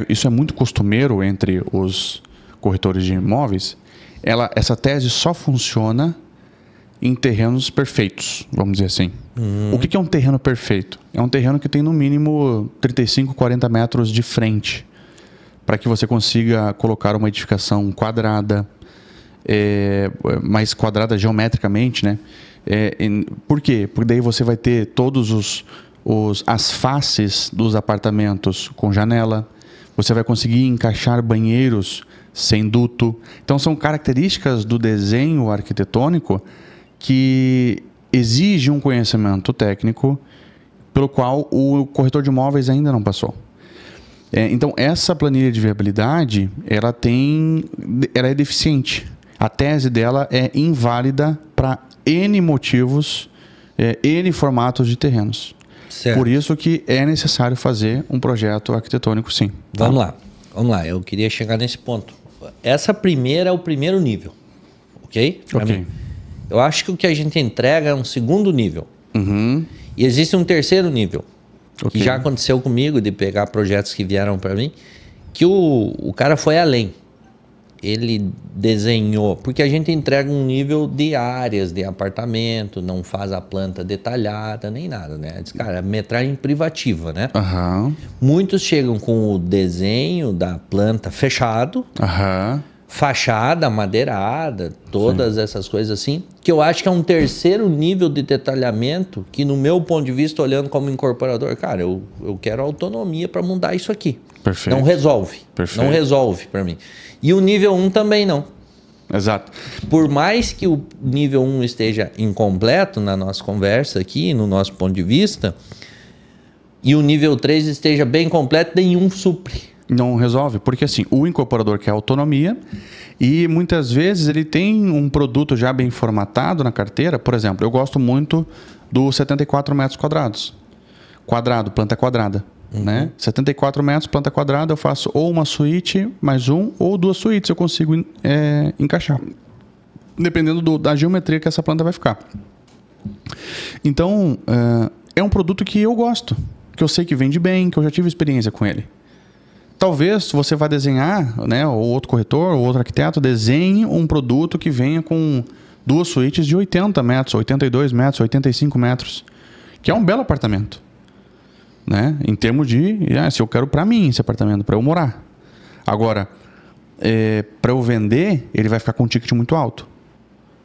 isso é muito costumeiro entre os corretores de imóveis, essa tese só funciona em terrenos perfeitos, vamos dizer assim. O que é um terreno perfeito? É um terreno que tem no mínimo 35, 40 metros de frente, para que você consiga colocar uma edificação quadrada, mais quadrada geometricamente, né? Por quê? Porque daí você vai ter todos as faces dos apartamentos com janela, você vai conseguir encaixar banheiros sem duto. Então são características do desenho arquitetônico que exige um conhecimento técnico pelo qual o corretor de imóveis ainda não passou. Então, essa planilha de viabilidade, ela é deficiente. A tese dela é inválida para N motivos, N formatos de terrenos. Certo. Por isso que é necessário fazer um projeto arquitetônico, sim. Vamos lá. Eu queria chegar nesse ponto. Essa primeira é o primeiro nível, ok? Ok. Eu acho que o que a gente entrega é um segundo nível. E existe um terceiro nível, que já aconteceu comigo, de pegar projetos que vieram para mim, que o cara foi além. Ele desenhou, porque a gente entrega um nível de áreas de apartamento, não faz a planta detalhada, nem nada, né? Diz, cara, metragem privativa, né? Muitos chegam com o desenho da planta fechado, fachada, madeirada, todas essas coisas assim, que eu acho que é um terceiro nível de detalhamento que, no meu ponto de vista, olhando como incorporador, cara, eu quero autonomia para mudar isso aqui. Perfeito. Não resolve. Perfeito. Não resolve para mim. E o nível 1 também não. Exato. Por mais que o nível 1 esteja incompleto na nossa conversa aqui, no nosso ponto de vista, e o nível 3 esteja bem completo, nenhum supre. Não resolve, porque assim, o incorporador quer autonomia e muitas vezes ele tem um produto já bem formatado na carteira. Por exemplo, eu gosto muito do 74 metros quadrados. Planta quadrada. Né? 74 metros, planta quadrada, eu faço ou uma suíte mais ou 2 suítes eu consigo encaixar. Dependendo da geometria que essa planta vai ficar. Então, é um produto que eu gosto, que eu sei que vende bem, que eu já tive experiência com ele. Talvez você vá desenhar, né, ou outro corretor, ou outro arquiteto, desenhe um produto que venha com 2 suítes de 80 metros, 82 metros, 85 metros, que é um belo apartamento. Né? Em termos de, se eu quero para mim esse apartamento, para eu morar. Agora, para eu vender, ele vai ficar com um ticket muito alto.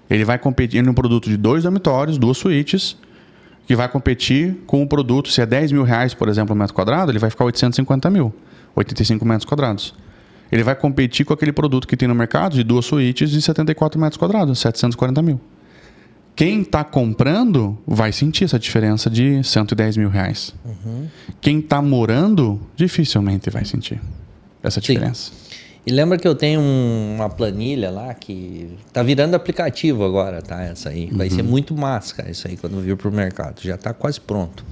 Ele vai competir num produto de 2 dormitórios, 2 suítes, que vai competir com um produto, se é 10 mil reais, por exemplo, um metro quadrado, ele vai ficar 850 mil. 85 metros quadrados. Ele vai competir com aquele produto que tem no mercado de 2 suítes de 74 metros quadrados, 740 mil. Quem está comprando vai sentir essa diferença de 110 mil reais. Quem está morando dificilmente vai sentir essa diferença. Sim. E lembra que eu tenho uma planilha lá que está virando aplicativo agora, tá? Essa aí. Vai ser muito massa, cara, isso aí, quando vir para o mercado. Já está quase pronto.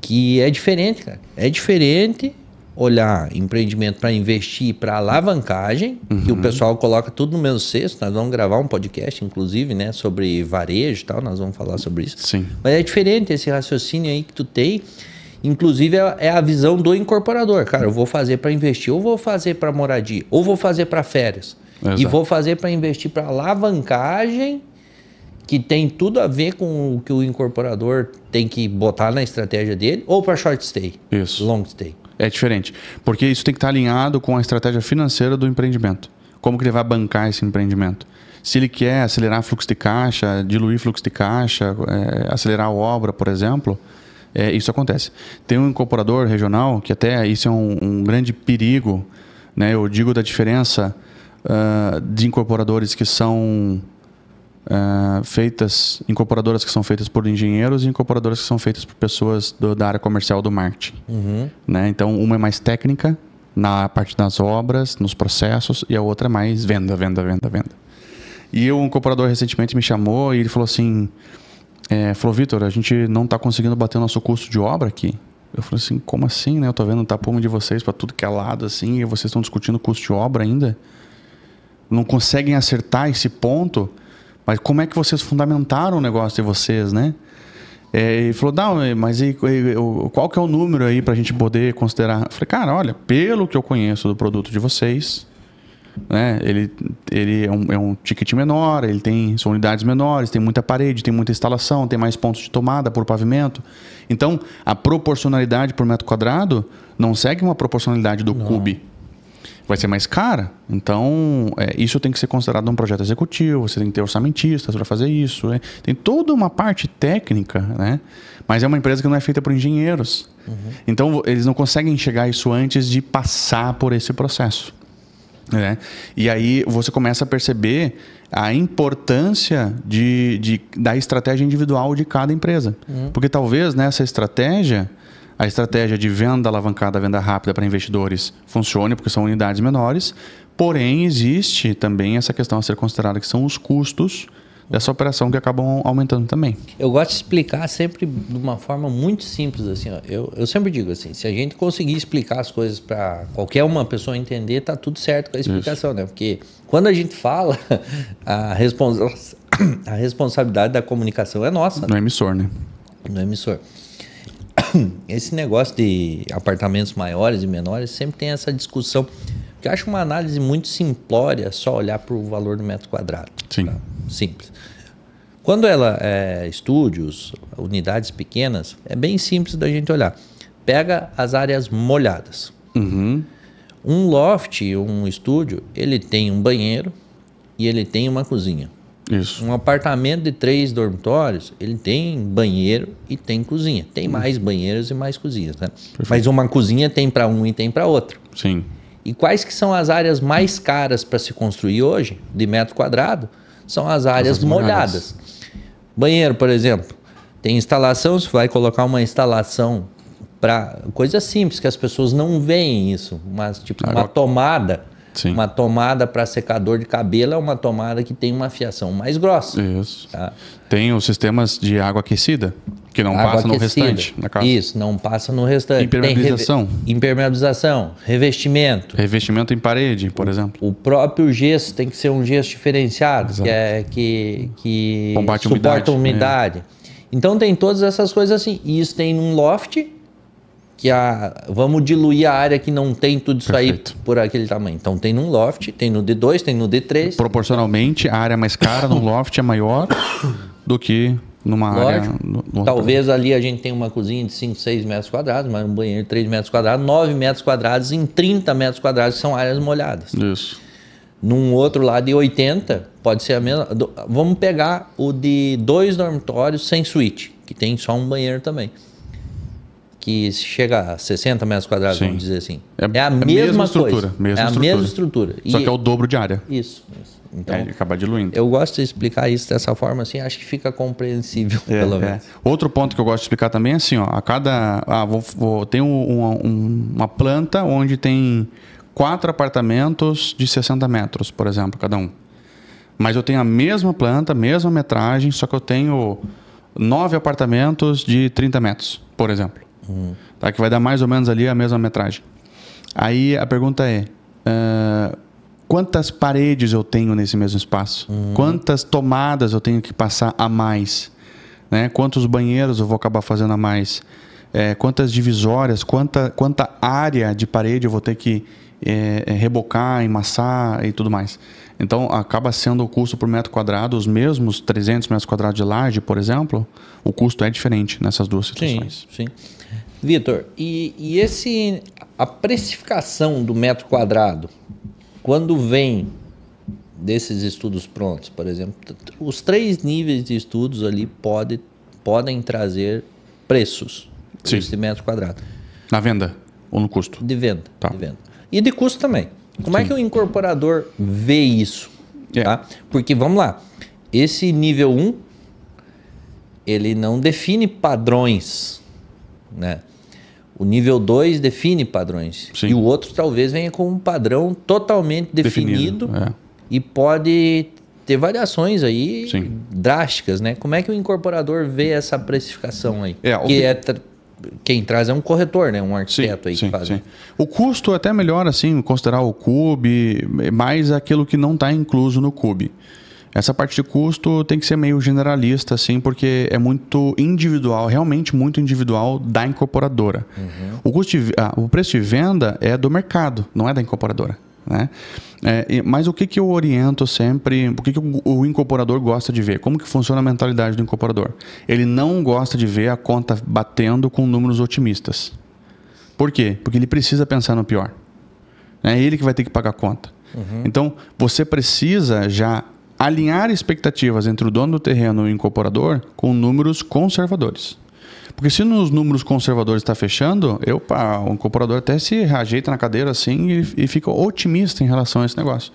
Que é diferente, cara. É diferente olhar empreendimento para investir, para alavancagem, que o pessoal coloca tudo no mesmo cesto. Nós vamos gravar um podcast, inclusive, né, sobre varejo e tal, nós vamos falar sobre isso. Sim. Mas é diferente esse raciocínio aí que tu tem, Inclusive é a visão do incorporador. Cara, eu vou fazer para investir, ou vou fazer para moradia, ou vou fazer para férias. Exato. E vou fazer para investir para alavancagem, que tem tudo a ver com o que o incorporador tem que botar na estratégia dele, ou para short stay, Isso. long stay. É diferente, porque isso tem que estar alinhado com a estratégia financeira do empreendimento. Como que ele vai bancar esse empreendimento? Se ele quer acelerar fluxo de caixa, diluir fluxo de caixa, acelerar a obra, por exemplo, isso acontece. Tem um incorporador regional, que até isso é um grande perigo, né? Eu digo da diferença de incorporadores que são incorporadoras que são feitas por engenheiros e incorporadoras que são feitas por pessoas da área comercial do marketing. Né? Então, uma é mais técnica na parte das obras, nos processos, e a outra é mais venda. E um incorporador recentemente me chamou e ele falou assim, Vitor, a gente não está conseguindo bater o nosso custo de obra aqui. Eu falei assim, como assim? Né? Eu estou vendo o tapume de vocês para tudo que é lado assim, e vocês estão discutindo custo de obra ainda? Não conseguem acertar esse ponto? Mas como é que vocês fundamentaram o negócio de vocês, né? Ele falou, não, mas qual que é o número aí para a gente poder considerar? Eu falei, cara, olha, pelo que eu conheço do produto de vocês, né, ele é um ticket menor, são unidades menores, tem muita parede, tem muita instalação, tem mais pontos de tomada por pavimento. Então, a proporcionalidade por metro quadrado não segue uma proporcionalidade do CUB. Vai ser mais cara. Então, isso tem que ser considerado num projeto executivo, você tem que ter orçamentistas para fazer isso. Tem toda uma parte técnica, né? Mas é uma empresa que não é feita por engenheiros. Então, eles não conseguem enxergar isso antes de passar por esse processo. Né? E aí você começa a perceber a importância da estratégia individual de cada empresa. Porque talvez nessa estratégia... A estratégia de venda alavancada, venda rápida para investidores funcione porque são unidades menores, porém existe também essa questão a ser considerada que são os custos dessa operação que acabam aumentando também. Eu gosto de explicar sempre de uma forma muito simples assim, ó. Eu sempre digo assim, se a gente conseguir explicar as coisas para qualquer uma pessoa entender, tá tudo certo com a explicação, né? Porque quando a gente fala, a responsabilidade da comunicação é nossa. No emissor, né? No emissor. Esse negócio de apartamentos maiores e menores sempre tem essa discussão, que eu acho uma análise muito simplória, só olhar para o valor do metro quadrado. Sim. Tá? Simples. Quando ela estúdios, unidades pequenas, é bem simples da gente olhar. Pega as áreas molhadas. Um loft, um estúdio, ele tem um banheiro e ele tem uma cozinha. Isso. Um apartamento de 3 dormitórios, ele tem banheiro e tem cozinha. Tem mais banheiros e mais cozinhas, né? Mas uma cozinha tem para um e tem para outro. Sim. E quais que são as áreas mais caras para se construir hoje, de metro quadrado? São as áreas molhadas. Banheiro, por exemplo, tem instalação, você vai colocar uma instalação para coisa simples, que as pessoas não veem isso, mas tipo uma tomada. Sim. Uma tomada para secador de cabelo é uma tomada que tem uma fiação mais grossa. Isso. Tá? Tem os sistemas de água aquecida, que não passa no restante da casa. Isso, não passa no restante. Impermeabilização. Impermeabilização, revestimento. Revestimento em parede, por exemplo. O próprio gesso tem que ser um gesso diferenciado, que combate suporta umidade. Então tem todas essas coisas assim. E isso tem num loft, vamos diluir a área que não tem tudo isso. Perfeito. Aí por aquele tamanho. Então tem num loft, tem no D2, tem no D3. Proporcionalmente, a área mais cara no loft é maior do que numa área... Talvez ali a gente tenha uma cozinha de 5, 6 metros quadrados, mas um banheiro de 3 metros quadrados, 9 metros quadrados em 30 metros quadrados, que são áreas molhadas. Isso. Num outro lado de 80, pode ser a mesma... Vamos pegar o de 2 dormitórios sem suíte, que tem só um banheiro também. Que chega a 60 metros quadrados, vamos dizer assim. É a mesma coisa. Mesma estrutura. Só que é o dobro de área. Isso. Então, acaba diluindo. Eu gosto de explicar isso dessa forma assim, acho que fica compreensível, pelo menos. Outro ponto que eu gosto de explicar também é assim, ó, tem uma planta onde tem 4 apartamentos de 60 metros, por exemplo, cada um. Mas eu tenho a mesma planta, mesma metragem, só que eu tenho 9 apartamentos de 30 metros, por exemplo. Tá? Que vai dar mais ou menos ali a mesma metragem. Aí a pergunta é, quantas paredes eu tenho nesse mesmo espaço? Quantas tomadas eu tenho que passar a mais? Né? Quantos banheiros eu vou acabar fazendo a mais? quantas divisórias, quanta área de parede eu vou ter que rebocar, emassar e tudo mais. Então, acaba sendo o custo por metro quadrado, os mesmos 300 metros quadrados de laje, por exemplo, o custo é diferente nessas duas situações. Sim, sim. Vitor, e a precificação do metro quadrado, quando vem desses estudos prontos, por exemplo, os 3 níveis de estudos ali podem trazer preços por esse metro quadrado. Na venda ou no custo? De venda. Tá. De venda. E de custo também. Como é que o incorporador vê isso? Tá? Porque, vamos lá, esse nível 1, ele não define padrões, né? O nível 2 define padrões. Sim. E o outro talvez venha com um padrão totalmente definido. E pode ter variações aí drásticas, né? Como é que o incorporador vê essa precificação aí? Quem traz é um corretor, né? Um arquiteto que faz. Sim. O custo é até melhor, assim, considerar o CUB, mais aquilo que não está incluso no CUB. Essa parte de custo tem que ser meio generalista, assim, porque é muito individual, realmente muito individual da incorporadora. O preço de venda é do mercado, não é da incorporadora, né? Mas o que eu oriento sempre, o que o incorporador gosta de ver? Como que funciona a mentalidade do incorporador? Ele não gosta de ver a conta batendo com números otimistas. Por quê? Porque ele precisa pensar no pior. É ele que vai ter que pagar a conta. Então, você precisa já alinhar expectativas entre o dono do terreno e o incorporador com números conservadores. Porque se nos números conservadores está fechando, o incorporador até se ajeita na cadeira assim e fica otimista em relação a esse negócio.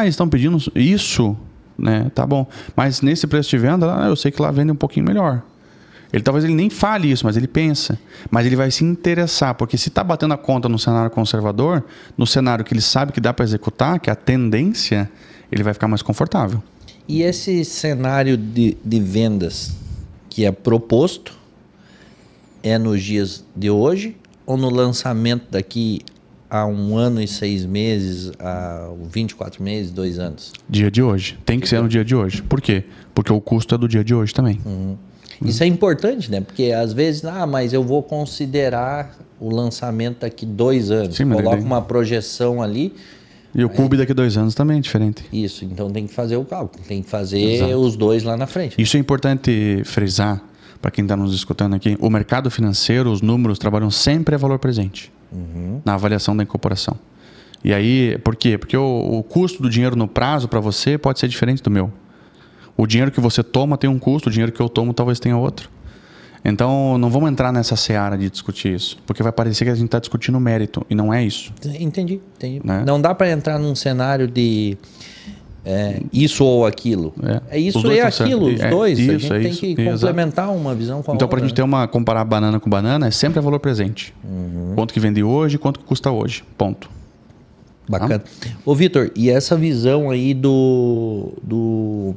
Eles estão pedindo isso, né? Tá bom. Mas nesse preço de venda, eu sei que lá vende um pouquinho melhor. Talvez ele nem fale isso, mas ele pensa. Mas ele vai se interessar, porque se está batendo a conta no cenário conservador, no cenário que ele sabe que dá para executar, que é a tendência, ele vai ficar mais confortável. E esse cenário de vendas que é proposto, é nos dias de hoje ou no lançamento daqui a 1 ano e 6 meses, a 24 meses, 2 anos? Dia de hoje. Tem que ser no dia de hoje. Por quê? Porque o custo é do dia de hoje também. Isso é importante, né? Porque às vezes, mas eu vou considerar o lançamento daqui 2 anos. Sim, coloca uma projeção ali. E o CUB daqui 2 anos também é diferente. Isso, então tem que fazer o cálculo. Tem que fazer os dois lá na frente. Isso é importante frisar. Para quem está nos escutando aqui, o mercado financeiro, os números trabalham sempre a valor presente na avaliação da incorporação. E aí, por quê? Porque o custo do dinheiro no prazo para você pode ser diferente do meu. O dinheiro que você toma tem um custo, o dinheiro que eu tomo talvez tenha outro. Então, não vamos entrar nessa seara de discutir isso, porque vai parecer que a gente está discutindo mérito, e não é isso. Entendi. Né? Não dá para entrar num cenário de isso ou aquilo. É isso e aquilo, os dois. Isso, a gente tem que complementar uma visão com a outra. Então, para a gente comparar banana com banana, é sempre a valor presente. Quanto que vende hoje, quanto que custa hoje. Ponto. Bacana. Ô, Vitor, e essa visão aí do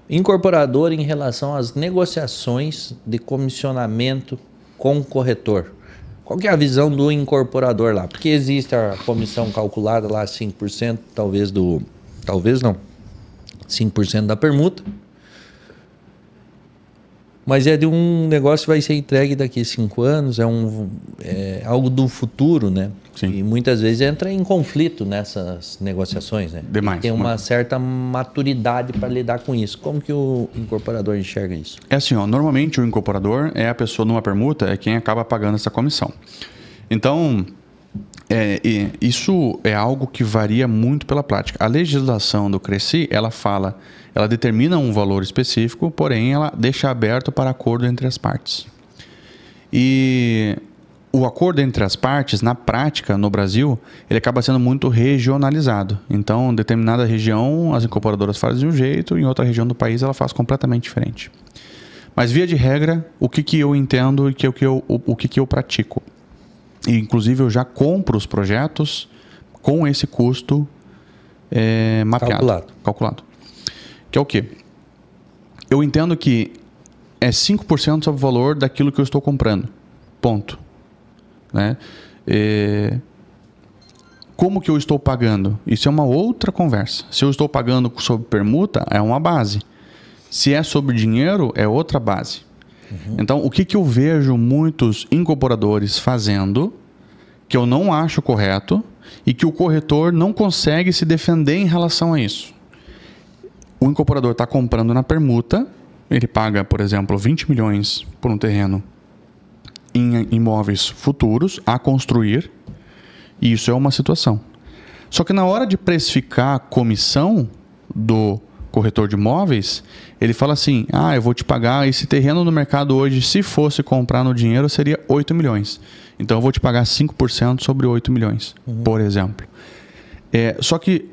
incorporador em relação às negociações de comissionamento com o corretor? Qual que é a visão do incorporador lá? Porque existe a comissão calculada lá, 5%, talvez não, 5% da permuta. Mas é de um negócio que vai ser entregue daqui a 5 anos, é algo do futuro, né? Sim. E muitas vezes entra em conflito nessas negociações, né? Demais. Tem uma certa maturidade para lidar com isso. Como que o incorporador enxerga isso? É assim, normalmente o incorporador é a pessoa numa permuta, é quem acaba pagando essa comissão. Então, isso é algo que varia muito pela prática. A legislação do CRECI, ela determina um valor específico, porém ela deixa aberto para acordo entre as partes. E o acordo entre as partes, na prática, no Brasil, ele acaba sendo muito regionalizado. Então, em determinada região, as incorporadoras fazem de um jeito, em outra região do país ela faz completamente diferente. Mas, via de regra, o que eu entendo e o que eu pratico? E, inclusive, eu já compro os projetos com esse custo mapeado. Calculado. Que é o quê? Eu entendo que é 5% sobre o valor daquilo que eu estou comprando. Ponto. Né? Como que eu estou pagando? Isso é uma outra conversa. Se eu estou pagando sobre permuta, é uma base. Se é sobre dinheiro, é outra base. Então, o que eu vejo muitos incorporadores fazendo, que eu não acho correto, e que o corretor não consegue se defender em relação a isso. O incorporador está comprando na permuta, ele paga, por exemplo, 20 milhões por um terreno em imóveis futuros a construir, e isso é uma situação. Só que na hora de precificar a comissão do corretor de imóveis, ele fala assim, eu vou te pagar esse terreno no mercado hoje, se fosse comprar no dinheiro, seria 8 milhões. Então eu vou te pagar 5% sobre 8 milhões, por exemplo. Só que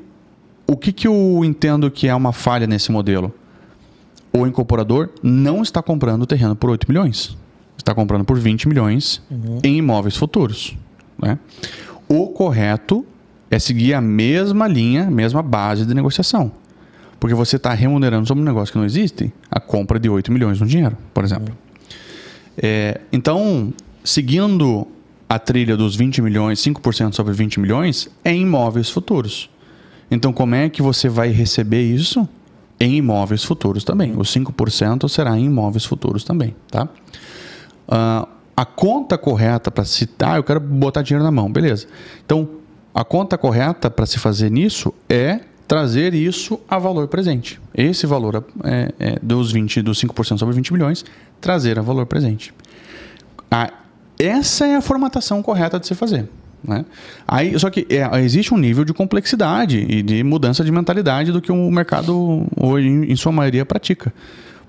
o que eu entendo que é uma falha nesse modelo? O incorporador não está comprando o terreno por 8 milhões. Está comprando por 20 milhões em imóveis futuros. Né? O correto é seguir a mesma linha, a mesma base de negociação. Porque você está remunerando sobre um negócio que não existe, a compra de 8 milhões no dinheiro, por exemplo. Então, seguindo a trilha dos 20 milhões, 5% sobre 20 milhões, é em imóveis futuros. Então, como é que você vai receber isso? Em imóveis futuros também. Os 5% será em imóveis futuros também. Tá? A conta correta para citar, eu quero botar dinheiro na mão, beleza. Então, a conta correta para se fazer nisso é trazer isso a valor presente. Esse valor dos 5% sobre 20 milhões, trazer a valor presente. Essa é a formatação correta de se fazer. Né? Só que existe um nível de complexidade e de mudança de mentalidade do que o mercado hoje, em sua maioria, pratica.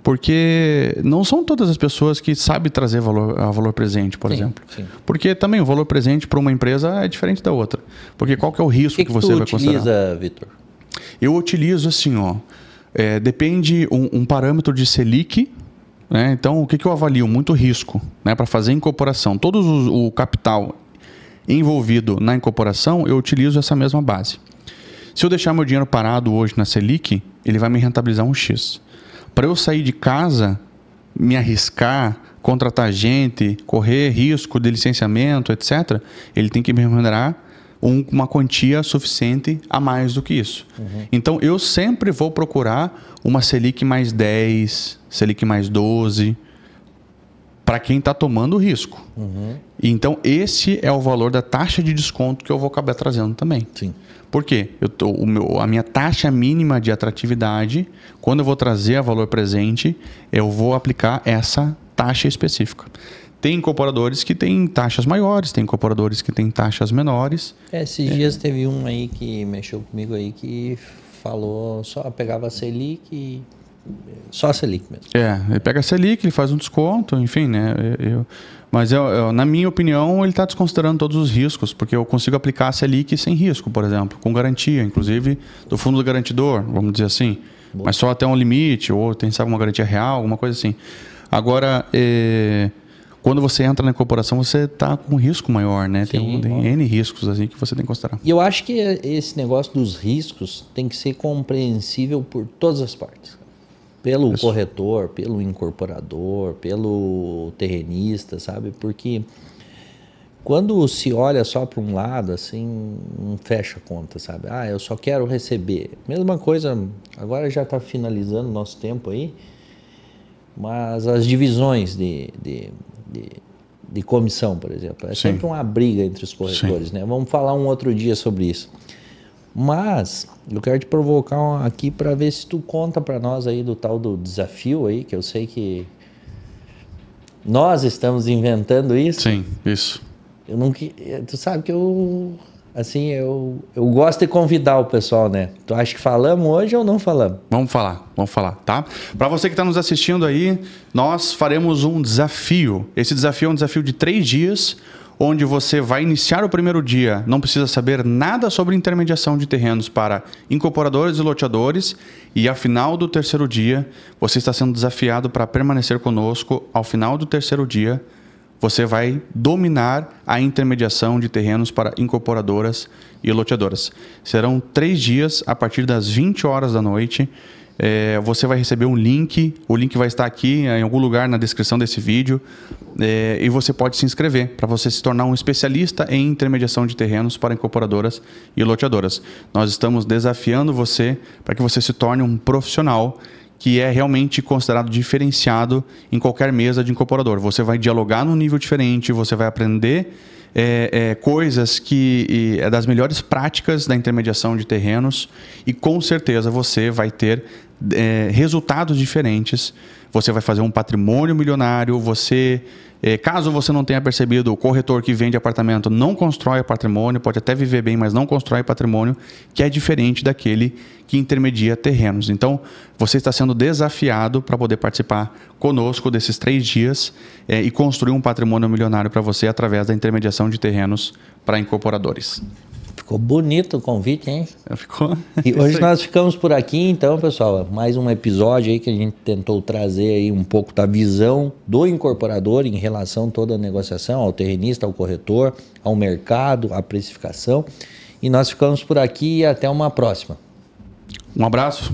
Porque não são todas as pessoas que sabem trazer valor presente, por exemplo. Sim. Porque também o valor presente para uma empresa é diferente da outra. Porque qual que é o risco que você vai considerar? O que você utiliza, Vitor? Eu utilizo assim, depende um parâmetro de Selic. Né? Então, o que eu avalio? Muito risco, né? Para fazer incorporação. Todo o capital envolvido na incorporação, eu utilizo essa mesma base. Se eu deixar meu dinheiro parado hoje na Selic, ele vai me rentabilizar um X. Para eu sair de casa, me arriscar, contratar gente, correr risco de licenciamento, etc., ele tem que me remunerar uma quantia suficiente a mais do que isso. Então, eu sempre vou procurar uma Selic mais 10, Selic mais 12, para quem está tomando o risco. Então, esse é o valor da taxa de desconto que eu vou acabar trazendo também. Sim. Por quê? A minha taxa mínima de atratividade, quando eu vou trazer a valor presente, eu vou aplicar essa taxa específica. Tem incorporadores que têm taxas maiores, tem incorporadores que têm taxas menores. Esses dias teve um aí que mexeu comigo aí que falou, só pegava a Selic e só a Selic mesmo. Ele pega a Selic, ele faz um desconto, enfim, né? Mas na minha opinião, ele está desconsiderando todos os riscos, porque eu consigo aplicar a Selic sem risco, por exemplo, com garantia, inclusive do fundo do garantidor, vamos dizer assim. Boa. Mas só até um limite, ou tem sabe, uma garantia real, alguma coisa assim. Agora, quando você entra na incorporação, você está com um risco maior, né? Sim, tem N riscos assim, que você tem que considerar. E eu acho que esse negócio dos riscos tem que ser compreensível por todas as partes. Pelo corretor, pelo incorporador, pelo terrenista, sabe? Porque quando se olha só para um lado, assim, não fecha a conta, sabe? Eu só quero receber. Mesma coisa, agora já está finalizando o nosso tempo aí, mas as divisões de comissão, por exemplo, sempre uma briga entre os corretores, né? Vamos falar um outro dia sobre isso. Mas eu quero te provocar aqui para ver se tu conta para nós aí do tal do desafio aí, que eu sei que nós estamos inventando isso. Sim, isso. Tu sabe que eu gosto de convidar o pessoal, né? Tu acha que falamos hoje ou não falamos? Vamos falar, tá? Para você que está nos assistindo aí, nós faremos um desafio. Esse desafio é um desafio de 3 dias, onde você vai iniciar o primeiro dia, não precisa saber nada sobre intermediação de terrenos para incorporadores e loteadores, e ao final do 3º dia, você está sendo desafiado para permanecer conosco. Ao final do 3º dia, você vai dominar a intermediação de terrenos para incorporadoras e loteadoras. Serão 3 dias, a partir das 20 horas da noite. Você vai receber um link, o link vai estar aqui em algum lugar na descrição desse vídeo, e você pode se inscrever para você se tornar um especialista em intermediação de terrenos para incorporadoras e loteadoras. Nós estamos desafiando você para que você se torne um profissional que é realmente considerado diferenciado em qualquer mesa de incorporador. Você vai dialogar num nível diferente, você vai aprender coisas que é das melhores práticas da intermediação de terrenos e com certeza você vai ter resultados diferentes. Você vai fazer um patrimônio milionário, caso você não tenha percebido, o corretor que vende apartamento não constrói patrimônio, pode até viver bem, mas não constrói patrimônio, que é diferente daquele que intermedia terrenos. Então, você está sendo desafiado para poder participar conosco desses 3 dias e construir um patrimônio milionário para você através da intermediação de terrenos para incorporadores. Ficou bonito o convite, hein? Ficou. E hoje nós ficamos por aqui, então, pessoal. Mais um episódio aí que a gente tentou trazer aí um pouco da visão do incorporador em relação a toda a negociação, ao terrenista, ao corretor, ao mercado, à precificação. E nós ficamos por aqui e até uma próxima. Um abraço.